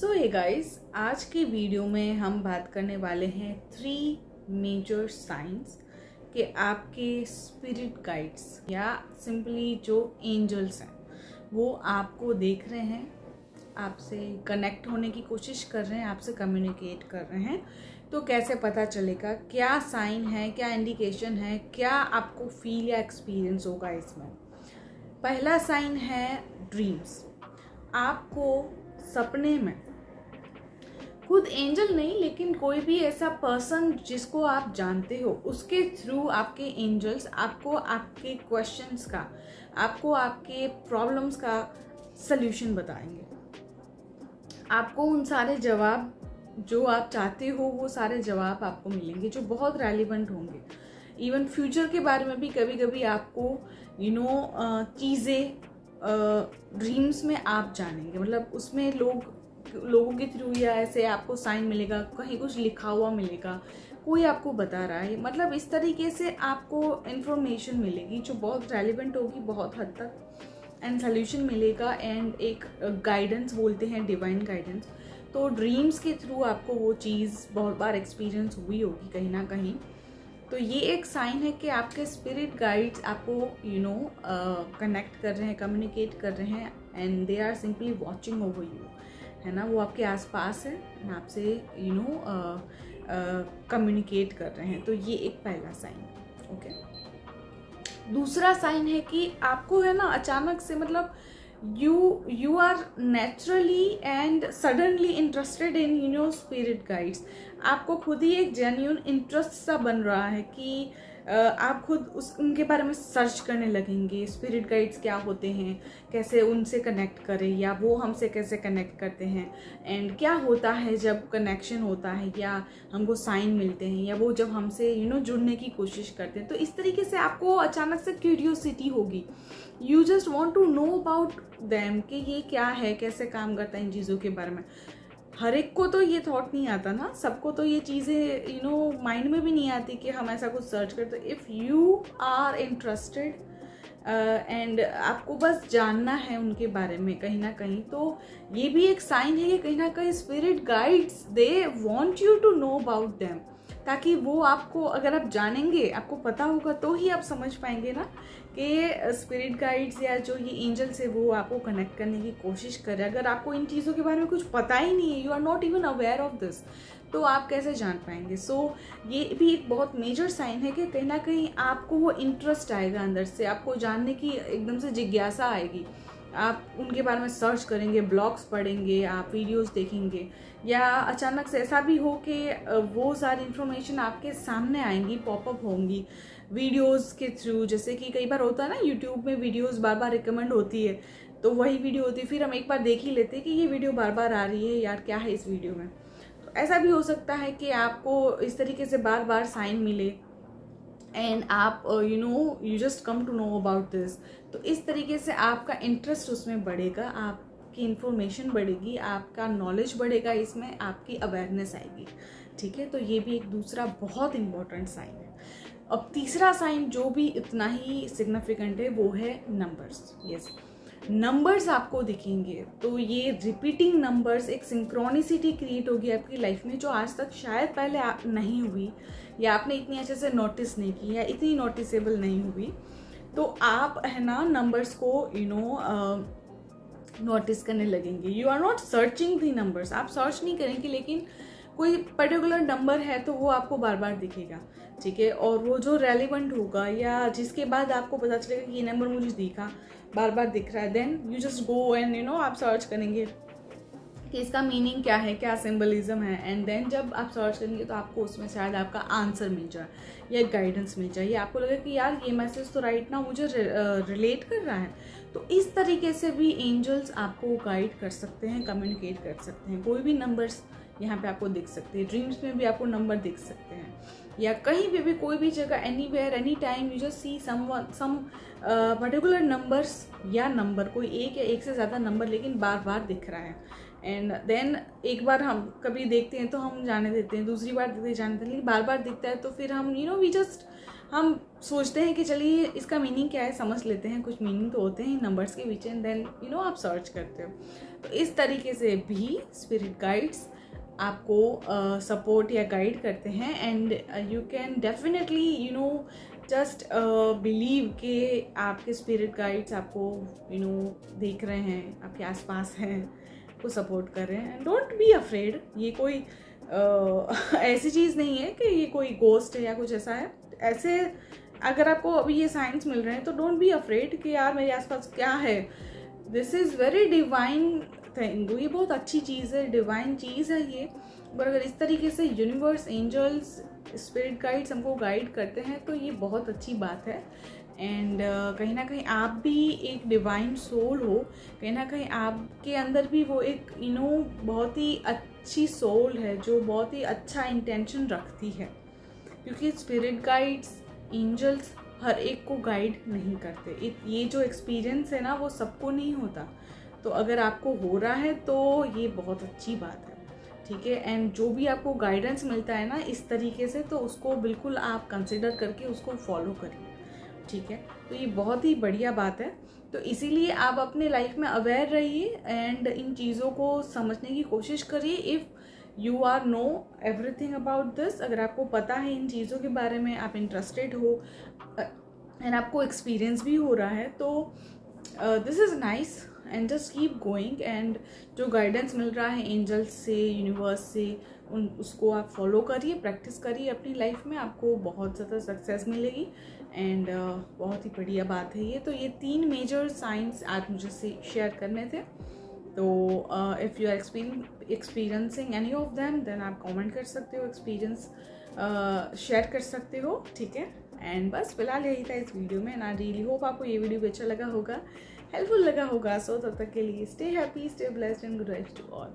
सो hey guys, आज की video में हम बात करने वाले हैं 3 मेजर साइंस कि आपके स्पिरिट गाइड्स या सिंपली जो एंजल्स हैं वो आपको देख रहे हैं, आपसे कनेक्ट होने की कोशिश कर रहे हैं, आपसे कम्युनिकेट कर रहे हैं। तो कैसे पता चलेगा, क्या साइन है, क्या इंडिकेशन है, क्या आपको फील या एक्सपीरियंस होगा इसमें। पहला साइन है ड्रीम्स। आपको सपने में खुद एंजल नहीं लेकिन कोई भी ऐसा पर्सन जिसको आप जानते हो उसके थ्रू आपके एंजल्स आपको आपके क्वेश्चंस का, आपको आपके प्रॉब्लम्स का सल्यूशन बताएंगे। आपको उन सारे जवाब जो आप चाहते हो वो सारे जवाब आपको मिलेंगे जो बहुत रेलिवेंट होंगे। इवन फ्यूचर के बारे में भी कभी कभी आपको चीज़ें ड्रीम्स में आप जानेंगे, मतलब उसमें लोगों के थ्रू या ऐसे आपको साइन मिलेगा, कहीं कुछ लिखा हुआ मिलेगा, कोई आपको बता रहा है, मतलब इस तरीके से आपको इंफॉर्मेशन मिलेगी जो बहुत रेलिवेंट होगी बहुत हद तक, एंड सोल्यूशन मिलेगा एंड एक गाइडेंस बोलते हैं, डिवाइन गाइडेंस। तो ड्रीम्स के थ्रू आपको वो चीज़ बहुत बार एक्सपीरियंस हुई होगी कहीं ना कहीं। तो ये एक साइन है कि आपके स्पिरिट गाइड्स आपको कनेक्ट कर रहे हैं, कम्युनिकेट कर रहे हैं, and they are simply watching over you, है ना। वो आपके आसपास है, आपसे कम्युनिकेट कर रहे हैं। तो ये एक पहला साइन, ओके। दूसरा साइन है कि आपको है ना अचानक से, मतलब you are naturally and suddenly interested in spirit guides। आपको खुद ही एक जेन्युइन इंटरेस्ट सा बन रहा है कि आप खुद उनके बारे में सर्च करने लगेंगे। स्पिरिट गाइड्स क्या होते हैं, कैसे उनसे कनेक्ट करें, या वो हमसे कैसे कनेक्ट करते हैं, एंड क्या होता है जब कनेक्शन होता है या हमको साइन मिलते हैं, या वो जब हमसे जुड़ने की कोशिश करते हैं। तो इस तरीके से आपको अचानक से क्यूरियोसिटी होगी, you just want to know about them कि ये क्या है, कैसे काम करता है, इन चीज़ों के बारे में। हर एक को तो ये थॉट नहीं आता ना, सबको तो ये चीज़ें माइंड में भी नहीं आती कि हम ऐसा कुछ सर्च करते। If you are interested and आपको बस जानना है उनके बारे में कहीं ना कहीं, तो ये भी एक साइन है कि कहीं ना कहीं spirit guides they want you to know about them, ताकि वो आपको, अगर आप जानेंगे, आपको पता होगा तो ही आप समझ पाएंगे ना कि स्पिरिट गाइड्स या जो ये एंजल्स है वो आपको कनेक्ट करने की कोशिश कर रहे हैं। अगर आपको इन चीज़ों के बारे में कुछ पता ही नहीं है, you are not even aware of this, तो आप कैसे जान पाएंगे। सो ये भी एक बहुत मेजर साइन है कि कहीं ना कहीं आपको वो इंटरेस्ट आएगा अंदर से, आपको जानने की एकदम से जिज्ञासा आएगी। आप उनके बारे में सर्च करेंगे, ब्लॉग्स पढ़ेंगे, आप वीडियोस देखेंगे, या अचानक से ऐसा भी हो कि वो सारी इन्फॉर्मेशन आपके सामने आएंगी, पॉपअप होंगी वीडियोस के थ्रू। जैसे कि कई बार होता है ना, यूट्यूब में वीडियोस बार बार रिकमेंड होती है, तो वही वीडियो होती है, फिर हम एक बार देख ही लेते हैं कि ये वीडियो बार बार आ रही है, यार क्या है इस वीडियो में। तो ऐसा भी हो सकता है कि आपको इस तरीके से बार बार साइन मिले एंड आप you just come to know about this. तो इस तरीके से आपका इंटरेस्ट उसमें बढ़ेगा, आपकी इंफॉर्मेशन बढ़ेगी, आपका नॉलेज बढ़ेगा, इसमें आपकी अवेयरनेस आएगी, ठीक है। तो ये भी एक दूसरा बहुत इंपॉर्टेंट साइन है। अब तीसरा साइन जो भी इतना ही सिग्निफिकेंट है वो है नंबर्स। यस, नंबर्स आपको दिखेंगे, तो ये रिपीटिंग नंबर्स, एक सिंक्रोनिसिटी क्रिएट होगी आपकी लाइफ में जो आज तक शायद पहले नहीं हुई, या आपने इतनी अच्छे से नोटिस नहीं की, या इतनी नोटिसेबल नहीं हुई। तो आप है ना नंबर्स को नोटिस करने लगेंगे। You are not searching the numbers, आप सर्च नहीं करेंगे, लेकिन कोई पर्टिकुलर नंबर है तो वो आपको बार बार दिखेगा, ठीक है। और वो जो रेलिवेंट होगा या जिसके बाद आपको पता चलेगा कि ये नंबर मुझे दिखा, बार बार दिख रहा है, then you just go and आप सर्च करेंगे कि इसका मीनिंग क्या है, क्या सिंबलिज्म है, एंड देन जब आप सर्च करेंगे तो आपको उसमें शायद आपका आंसर मिल जाए या गाइडेंस मिल जाए, या आपको लगे कि यार ये मैसेज तो राइट ना मुझे रिलेट कर रहा है। तो इस तरीके से भी एंजल्स आपको गाइड कर सकते हैं, कम्युनिकेट कर सकते हैं। कोई भी नंबर्स यहाँ पे आपको दिख सकते हैं, ड्रीम्स में भी आपको नंबर दिख सकते हैं, या कहीं पे भी कोई भी जगह, anywhere any time you just see some particular numbers, या नंबर कोई एक या एक से ज़्यादा नंबर लेकिन बार बार दिख रहा है, एंड देन एक बार हम कभी देखते हैं तो हम जाने देते हैं, दूसरी बार देखते जाने देते हैं, लेकिन बार बार दिखता है तो फिर हम वी जस्ट हम सोचते हैं कि चलिए इसका मीनिंग क्या है, समझ लेते हैं, कुछ मीनिंग तो होते हैं नंबर्स के पीछे, एंड देन यू नो आप सर्च करते हो। तो इस तरीके से भी स्पिरिट गाइड्स आपको सपोर्ट या गाइड करते हैं, and you can definitely you know just believe कि आपके स्पिरिट गाइड्स आपको यू नो देख रहे हैं, आपके आसपास हैं, को सपोर्ट कर रहे हैं। एंड डोंट बी अफ्रेड, ये कोई ऐसी चीज़ नहीं है कि ये कोई गोस्ट है या कुछ ऐसा है। ऐसे अगर आपको अभी ये साइंस मिल रहे हैं तो डोंट बी अफ्रेड कि यार मेरे आसपास क्या है। This is very divine thing, ये बहुत अच्छी चीज़ है, डिवाइन चीज़ है ये। और अगर इस तरीके से यूनिवर्स, एंजल्स, स्पिरिट गाइड्स हमको गाइड करते हैं तो ये बहुत अच्छी बात है। एंड कहीं ना कहीं आप भी एक डिवाइन सोल हो, कहीं ना कहीं आपके अंदर भी वो एक यू नो बहुत ही अच्छी सोल है जो बहुत ही अच्छा इंटेंशन रखती है। क्योंकि स्पिरिट गाइड्स, एंजल्स हर एक को गाइड नहीं करते। ये जो एक्सपीरियंस है ना वो सबको नहीं होता। तो अगर आपको हो रहा है तो ये बहुत अच्छी बात है, ठीक है। एंड जो भी आपको गाइडेंस मिलता है ना इस तरीके से, तो उसको बिल्कुल आप कंसिडर करके उसको फॉलो करिए, ठीक है। तो ये बहुत ही बढ़िया बात है। तो इसीलिए आप अपने लाइफ में अवेयर रहिए एंड इन चीज़ों को समझने की कोशिश करिए। If you are know everything about this, अगर आपको पता है इन चीज़ों के बारे में, आप इंटरेस्टेड हो एंड आपको एक्सपीरियंस भी हो रहा है, तो this is nice and just keep going. And जो गाइडेंस मिल रहा है एंजल्स से, यूनिवर्स से, उसको आप फॉलो करिए, प्रैक्टिस करिए अपनी लाइफ में, आपको बहुत ज़्यादा सक्सेस मिलेगी। एंड बहुत ही बढ़िया बात है ये। तो ये 3 मेजर साइंस आज मुझे शेयर करने थे। तो if you are experiencing any of them then आप कमेंट कर सकते हो, एक्सपीरियंस शेयर कर सकते हो, ठीक है। एंड बस फिलहाल यही था इस वीडियो में। ना रियली होप आपको ये वीडियो भी अच्छा लगा होगा, हेल्पफुल लगा होगा। सो तब तक के लिए stay happy, stay blessed and good vibes to all.